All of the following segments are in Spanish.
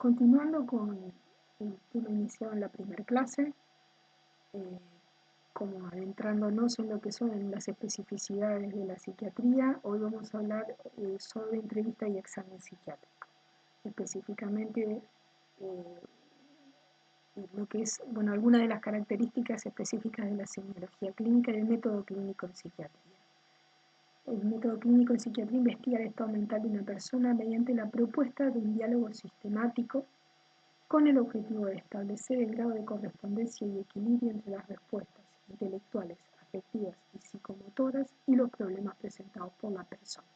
Continuando con el tema iniciado en la primera clase, como adentrándonos en lo que son las especificidades de la psiquiatría, hoy vamos a hablar sobre entrevista y examen psiquiátrico. Específicamente lo que es, algunas de las características específicas de la semiología clínica y del método clínico en psiquiatría. El método clínico en psiquiatría investiga el estado mental de una persona mediante la propuesta de un diálogo sistemático con el objetivo de establecer el grado de correspondencia y equilibrio entre las respuestas intelectuales, afectivas y psicomotoras y los problemas presentados por la persona.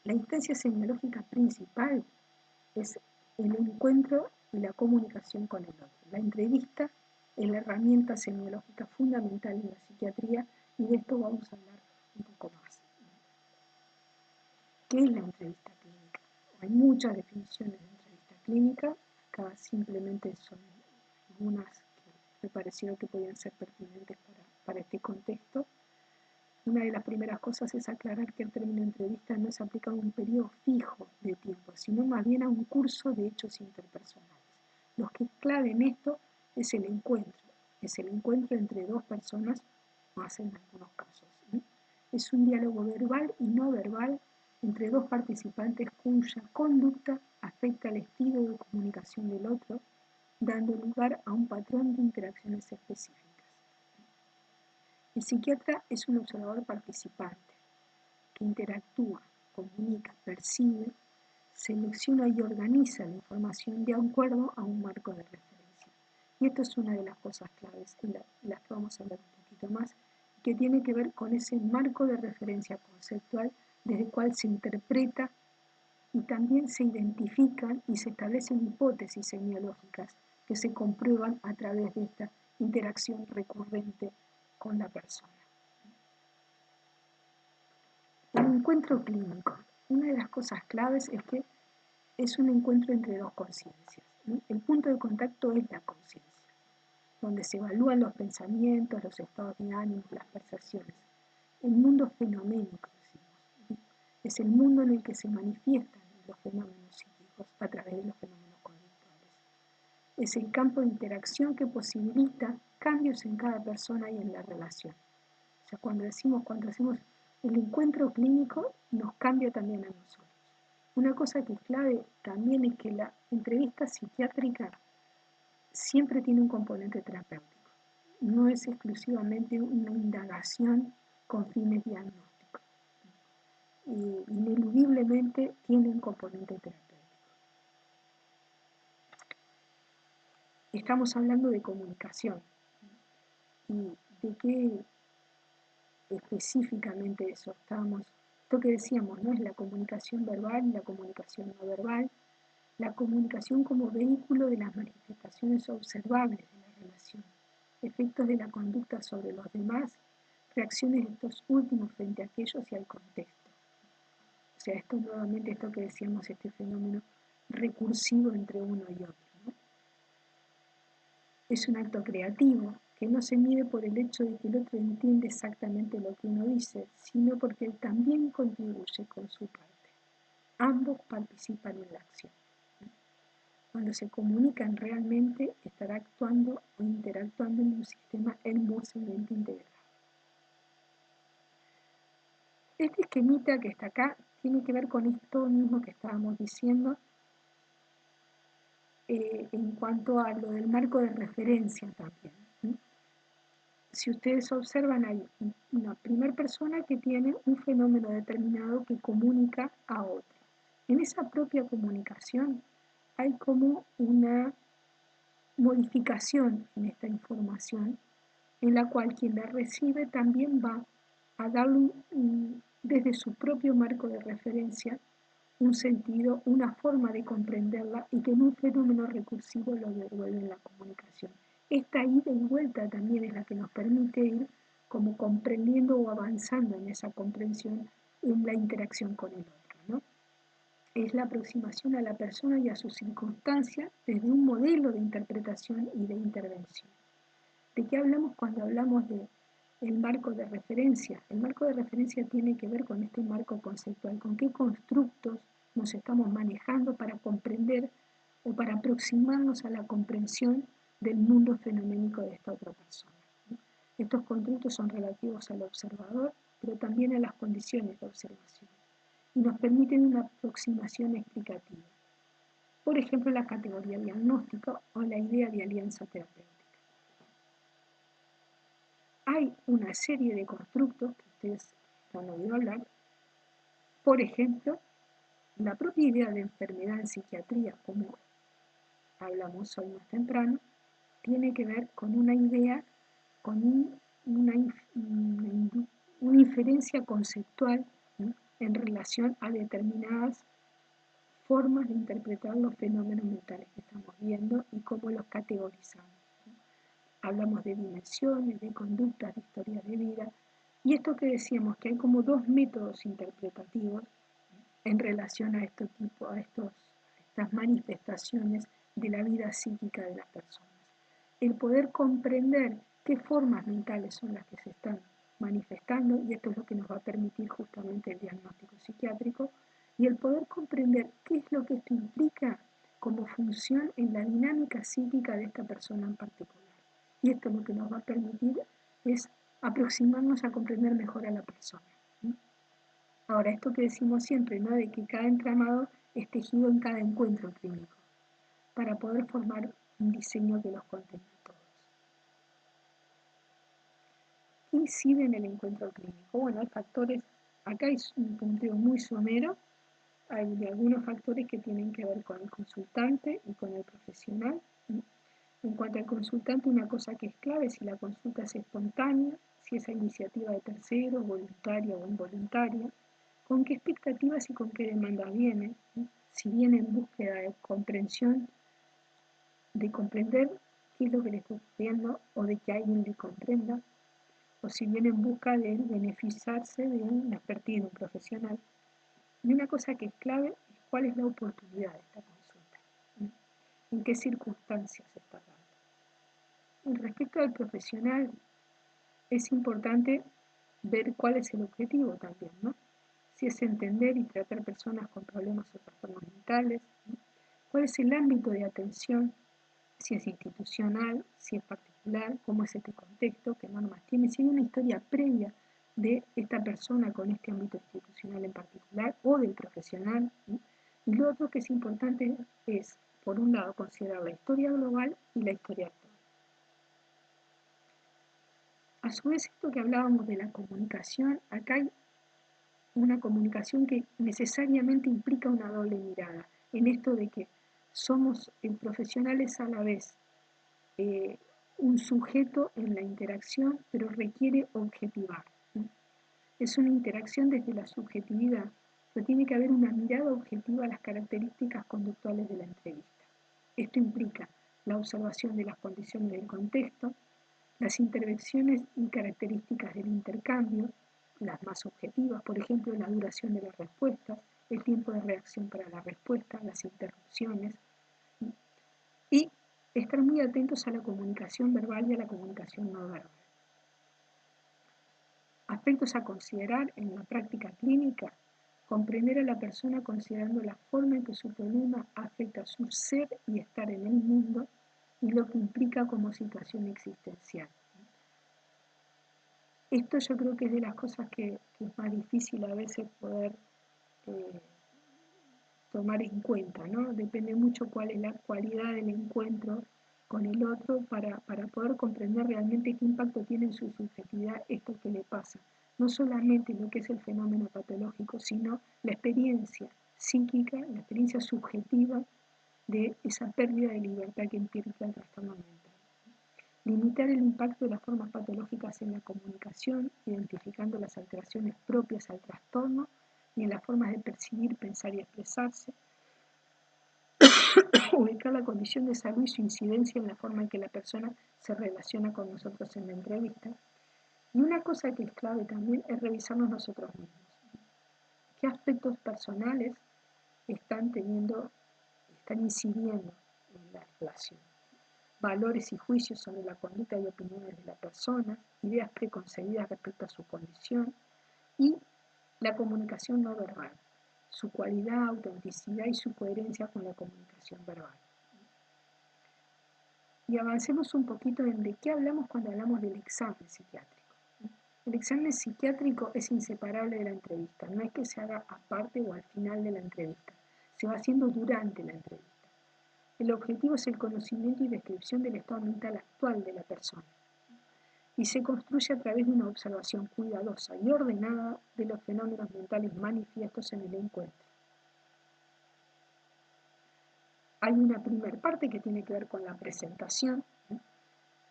La instancia semiológica principal es el encuentro y la comunicación con el otro. La entrevista es la herramienta semiológica fundamental en la psiquiatría y de esto vamos a hablar un poco más. ¿Qué es la entrevista clínica? Hay muchas definiciones de entrevista clínica, acá simplemente son algunas que me parecieron que podían ser pertinentes para este contexto. Una de las primeras cosas es aclarar que el término entrevista no se aplica a un periodo fijo de tiempo, sino más bien a un curso de hechos interpersonales. Lo que es clave en esto es el encuentro entre dos personas, más en algunos casos. Es un diálogo verbal y no verbal entre dos participantes cuya conducta afecta el estilo de comunicación del otro, dando lugar a un patrón de interacciones específicas. El psiquiatra es un observador participante que interactúa, comunica, percibe, selecciona y organiza la información de acuerdo a un marco de referencia. Y esto es una de las cosas claves en las que vamos a hablar un poquito más, que tiene que ver con ese marco de referencia conceptual desde el cual se interpreta y también se identifican y se establecen hipótesis semiológicas que se comprueban a través de esta interacción recurrente con la persona. El encuentro clínico. Una de las cosas claves es que es un encuentro entre dos conciencias. El punto de contacto es la conciencia, donde se evalúan los pensamientos, los estados de ánimo, las percepciones. El mundo fenoménico, decimos, es el mundo en el que se manifiestan los fenómenos psíquicos a través de los fenómenos conductuales. Es el campo de interacción que posibilita cambios en cada persona y en la relación. O sea, cuando hacemos el encuentro clínico, nos cambia también a nosotros. Una cosa que es clave también es que la entrevista psiquiátrica siempre tiene un componente terapéutico. No es exclusivamente una indagación con fines diagnósticos. Ineludiblemente tiene un componente terapéutico. Estamos hablando de comunicación. ¿Y de qué específicamente eso? Esto que decíamos, ¿no? Es la comunicación verbal y la comunicación no verbal. La comunicación como vehículo de las manifestaciones observables de la relación, efectos de la conducta sobre los demás, reacciones de estos últimos frente a aquellos y al contexto. O sea, esto nuevamente, esto que decíamos, este fenómeno recursivo entre uno y otro, ¿no? Es un acto creativo que no se mide por el hecho de que el otro entiende exactamente lo que uno dice, sino porque él también contribuye con su parte. Ambos participan en la acción. Cuando se comunican realmente, estará actuando o interactuando en un sistema hermosamente integrado. Este esquemita que está acá tiene que ver con esto mismo que estábamos diciendo en cuanto a lo del marco de referencia también. Si ustedes observan, hay una primera persona que tiene un fenómeno determinado que comunica a otra. En esa propia comunicación hay como una modificación en esta información, en la cual quien la recibe también va a darle desde su propio marco de referencia un sentido, una forma de comprenderla y que en un fenómeno recursivo lo devuelve en la comunicación. Esta ida y vuelta también es la que nos permite ir como comprendiendo o avanzando en esa comprensión en la interacción con el otro, ¿no? Es la aproximación a la persona y a sus circunstancias desde un modelo de interpretación y de intervención. ¿De qué hablamos cuando hablamos del marco de referencia? El marco de referencia tiene que ver con este marco conceptual, con qué constructos nos estamos manejando para comprender o para aproximarnos a la comprensión del mundo fenoménico de esta otra persona. Estos constructos son relativos al observador, pero también a las condiciones de observación, y nos permiten una aproximación explicativa. Por ejemplo, la categoría diagnóstica o la idea de alianza terapéutica. Hay una serie de constructos que ustedes han oído hablar. Por ejemplo, la propia idea de enfermedad en psiquiatría, como hablamos hoy más temprano, tiene que ver con una idea, con una inferencia conceptual, ¿no?, en relación a determinadas formas de interpretar los fenómenos mentales que estamos viendo y cómo los categorizamos. Hablamos de dimensiones, de conductas, de historias de vida, y esto que decíamos, que hay como dos métodos interpretativos en relación a estas manifestaciones de la vida psíquica de las personas. El poder comprender qué formas mentales son las que se están manifestando, y esto es lo que nos va a permitir justamente el diagnóstico psiquiátrico, y el poder comprender qué es lo que esto implica como función en la dinámica psíquica de esta persona en particular. Y esto lo que nos va a permitir es aproximarnos a comprender mejor a la persona. Ahora, esto que decimos siempre, ¿no?, de que cada entramado es tejido en cada encuentro clínico, para poder formar un diseño que los contenga todos. ¿Qué incide en el encuentro clínico? Bueno, hay factores, acá hay un punteo muy somero, hay de algunos factores que tienen que ver con el consultante y con el profesional. En cuanto al consultante, una cosa que es clave es si la consulta es espontánea, si es a iniciativa de terceros, voluntaria o involuntaria, con qué expectativas y con qué demandas viene, si viene en búsqueda de comprensión, de comprender qué es lo que le está ocurriendo o de que alguien le comprenda, o si viene en busca de beneficiarse de una expertise de un profesional. Y una cosa que es clave es cuál es la oportunidad de esta consulta, en qué circunstancias se está dando. Respecto al profesional, es importante ver cuál es el objetivo también, ¿no? Si es entender y tratar personas con problemas o trastornos mentales, ¿no? Cuál es el ámbito de atención, si es institucional, si es particular, cómo es este contexto, qué normas tiene, si hay una historia previa de esta persona con este ámbito institucional en particular o del profesional, ¿no? Y lo otro que es importante es, por un lado, considerar la historia global y la historia actual. A su vez, esto que hablábamos de la comunicación, acá hay una comunicación que necesariamente implica una doble mirada, en esto de que somos profesionales a la vez un sujeto en la interacción, pero requiere objetivar, ¿no? Es una interacción desde la subjetividad, pero tiene que haber una mirada objetiva a las características conductuales de la entrevista. Esto implica la observación de las condiciones del contexto, las intervenciones y características del intercambio, las más objetivas, por ejemplo, la duración de las respuestas, el tiempo de reacción para la respuesta, las interrupciones, y estar muy atentos a la comunicación verbal y a la comunicación no verbal. Aspectos a considerar en la práctica clínica: comprender a la persona considerando la forma en que su problema afecta su ser y estar en el mundo y lo que implica como situación existencial. Esto yo creo que es de las cosas que es más difícil a veces poder tomar en cuenta, ¿no? Depende mucho cuál es la cualidad del encuentro con el otro para poder comprender realmente qué impacto tiene en su subjetividad esto que le pasa. No solamente lo que es el fenómeno patológico, sino la experiencia psíquica, la experiencia subjetiva de esa pérdida de libertad que implica el trastorno mental. Limitar el impacto de las formas patológicas en la comunicación, identificando las alteraciones propias al trastorno y en las formas de percibir, pensar y expresarse. Ubicar la condición de salud y su incidencia en la forma en que la persona se relaciona con nosotros en la entrevista. Y una cosa que es clave también es revisarnos nosotros mismos. ¿Qué aspectos personales están incidiendo en la relación? Valores y juicios sobre la conducta y opiniones de la persona, ideas preconcebidas respecto a su condición y la comunicación no verbal, su cualidad, autenticidad y su coherencia con la comunicación verbal. y avancemos un poquito en de qué hablamos cuando hablamos del examen psiquiátrico. El examen psiquiátrico es inseparable de la entrevista, no es que se haga aparte o al final de la entrevista, se va haciendo durante la entrevista. El objetivo es el conocimiento y descripción del estado mental actual de la persona y se construye a través de una observación cuidadosa y ordenada de los fenómenos mentales manifiestos en el encuentro. Hay una primera parte que tiene que ver con la presentación,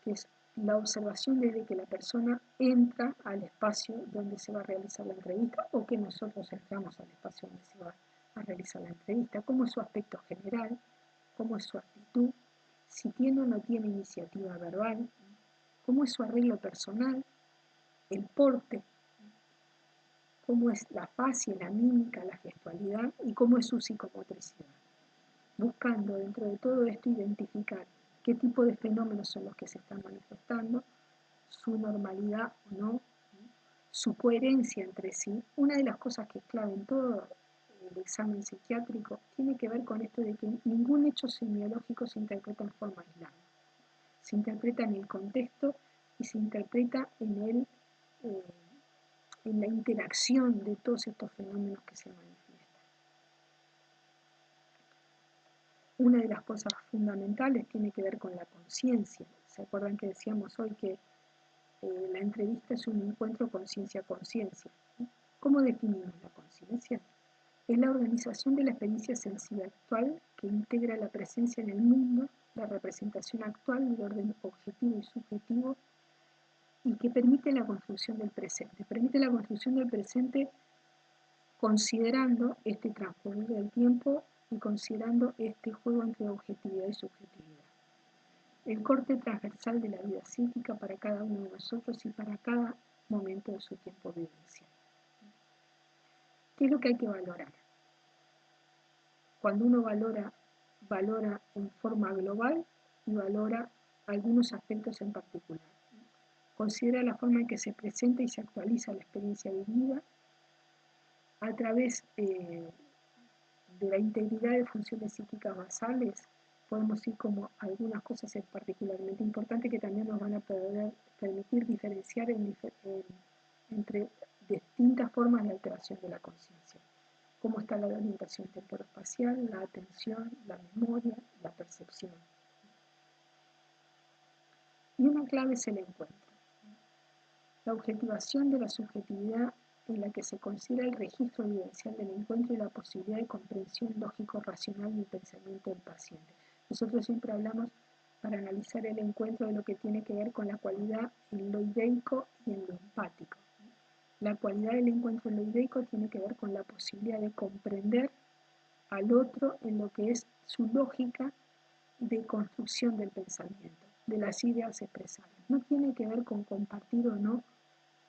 que es la observación desde que la persona entra al espacio donde se va a realizar la entrevista o que nosotros entramos al espacio donde se va a realizar la entrevista, cómo es su aspecto general, cómo es su actitud, si tiene o no tiene iniciativa verbal, cómo es su arreglo personal, el porte, cómo es la facie, la mímica, la gestualidad y cómo es su psicomotricidad. Buscando dentro de todo esto identificar qué tipo de fenómenos son los que se están manifestando, su normalidad o no, su coherencia entre sí. Una de las cosas que es clave en todo el examen psiquiátrico tiene que ver con esto de que ningún hecho semiológico se interpreta en forma aislada. Se interpreta en el contexto y se interpreta en la interacción de todos estos fenómenos que se manifiestan. Una de las cosas fundamentales tiene que ver con la conciencia. ¿Se acuerdan que decíamos hoy que la entrevista es un encuentro conciencia-conciencia? ¿Cómo definimos la conciencia? Es la organización de la experiencia sensible actual que integra la presencia en el mundo, la representación actual del orden objetivo y subjetivo y que permite la construcción del presente. Permite la construcción del presente considerando este transcurrir del tiempo y considerando este juego entre objetividad y subjetividad. El corte transversal de la vida psíquica para cada uno de nosotros y para cada momento de su tiempo vivencial. ¿Qué es lo que hay que valorar? Cuando uno valora en forma global y valora algunos aspectos en particular. Considera la forma en que se presenta y se actualiza la experiencia vivida a través de la integridad de funciones psíquicas basales. Podemos ir como algunas cosas particularmente importantes que también nos van a poder permitir diferenciar entre distintas formas de alteración de la conciencia. Cómo está la orientación temporoespacial, la atención, la memoria, la percepción. Y una clave es el encuentro. La objetivación de la subjetividad en la que se considera el registro vivencial del encuentro y la posibilidad de comprensión lógico-racional del pensamiento del paciente. Nosotros siempre hablamos para analizar el encuentro de lo que tiene que ver con la cualidad en lo ideico y en lo empático. La cualidad del encuentro en lo ideico tiene que ver con la posibilidad de comprender al otro en lo que es su lógica de construcción del pensamiento, de las ideas expresadas. No tiene que ver con compartir o no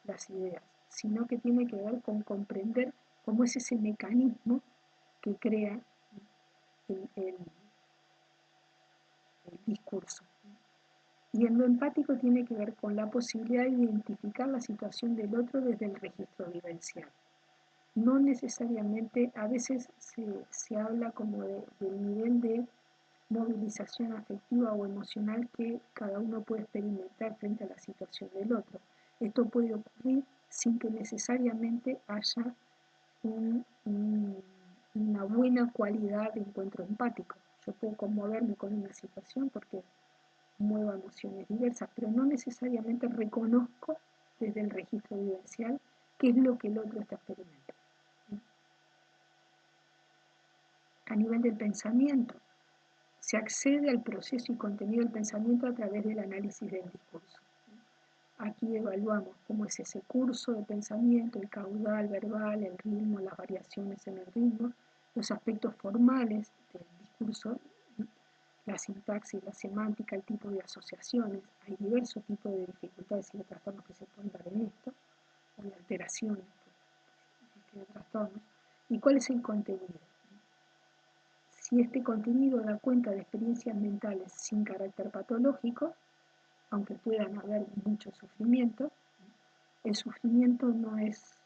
las ideas, sino que tiene que ver con comprender cómo es ese mecanismo que crea el discurso. Y en lo empático tiene que ver con la posibilidad de identificar la situación del otro desde el registro vivencial. No necesariamente, a veces se habla como del nivel de movilización afectiva o emocional que cada uno puede experimentar frente a la situación del otro. Esto puede ocurrir sin que necesariamente haya una buena cualidad de encuentro empático. Yo puedo conmoverme con una situación porque mueva emociones diversas, pero no necesariamente reconozco desde el registro vivencial qué es lo que el otro está experimentando. A nivel del pensamiento, se accede al proceso y contenido del pensamiento a través del análisis del discurso. Aquí evaluamos cómo es ese curso de pensamiento, el caudal verbal, el ritmo, las variaciones en el ritmo, los aspectos formales del discurso, la sintaxis, la semántica, el tipo de asociaciones. Hay diversos tipos de dificultades y de trastornos que se pueden dar en esto, o de alteraciones de trastornos. ¿Y cuál es el contenido? Si este contenido da cuenta de experiencias mentales sin carácter patológico, aunque puedan haber mucho sufrimiento, el sufrimiento no es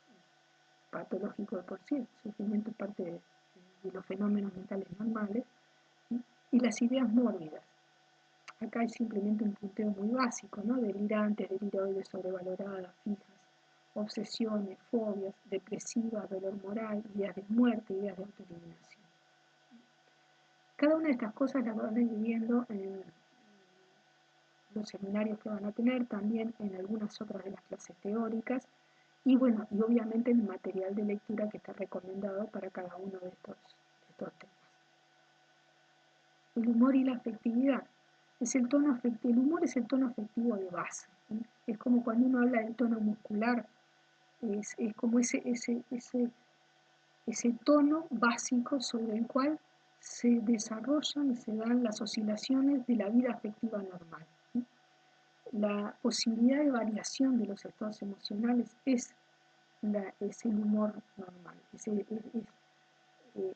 patológico de por sí, el sufrimiento es parte de los fenómenos mentales normales, y las ideas mórbidas. acá es simplemente un punteo muy básico, ¿no? Delirantes, deliroides, sobrevaloradas, fijas, obsesiones, fobias, depresivas, dolor moral, ideas de muerte, ideas de autoeliminación. Cada una de estas cosas las van a ir viendo en los seminarios que van a tener, también en algunas otras de las clases teóricas, y bueno, y obviamente en el material de lectura que está recomendado para cada uno de estos temas. El humor y la afectividad. El humor es el tono afectivo de base. ¿Sí? Es como cuando uno habla del tono muscular, es como ese tono básico sobre el cual se desarrollan y se dan las oscilaciones de la vida afectiva normal. ¿Sí? La posibilidad de variación de los estados emocionales es el humor normal.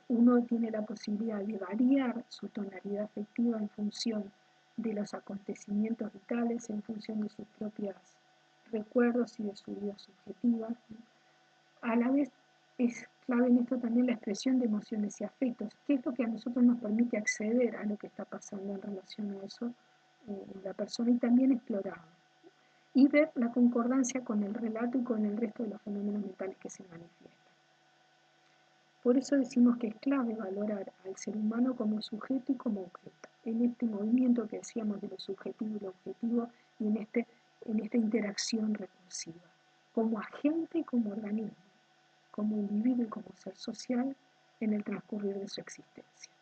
Uno tiene la posibilidad de variar su tonalidad afectiva en función de los acontecimientos vitales, en función de sus propios recuerdos y de su vida subjetiva. A la vez es clave en esto también la expresión de emociones y afectos, que es lo que a nosotros nos permite acceder a lo que está pasando en relación a eso en la persona y también explorarlo. Y ver la concordancia con el relato y con el resto de los fenómenos mentales que se manifiestan. Por eso decimos que es clave valorar al ser humano como sujeto y como objeto, en este movimiento que decíamos de lo subjetivo y lo objetivo y en esta interacción recursiva, como agente y como organismo, como individuo y como ser social en el transcurrir de su existencia.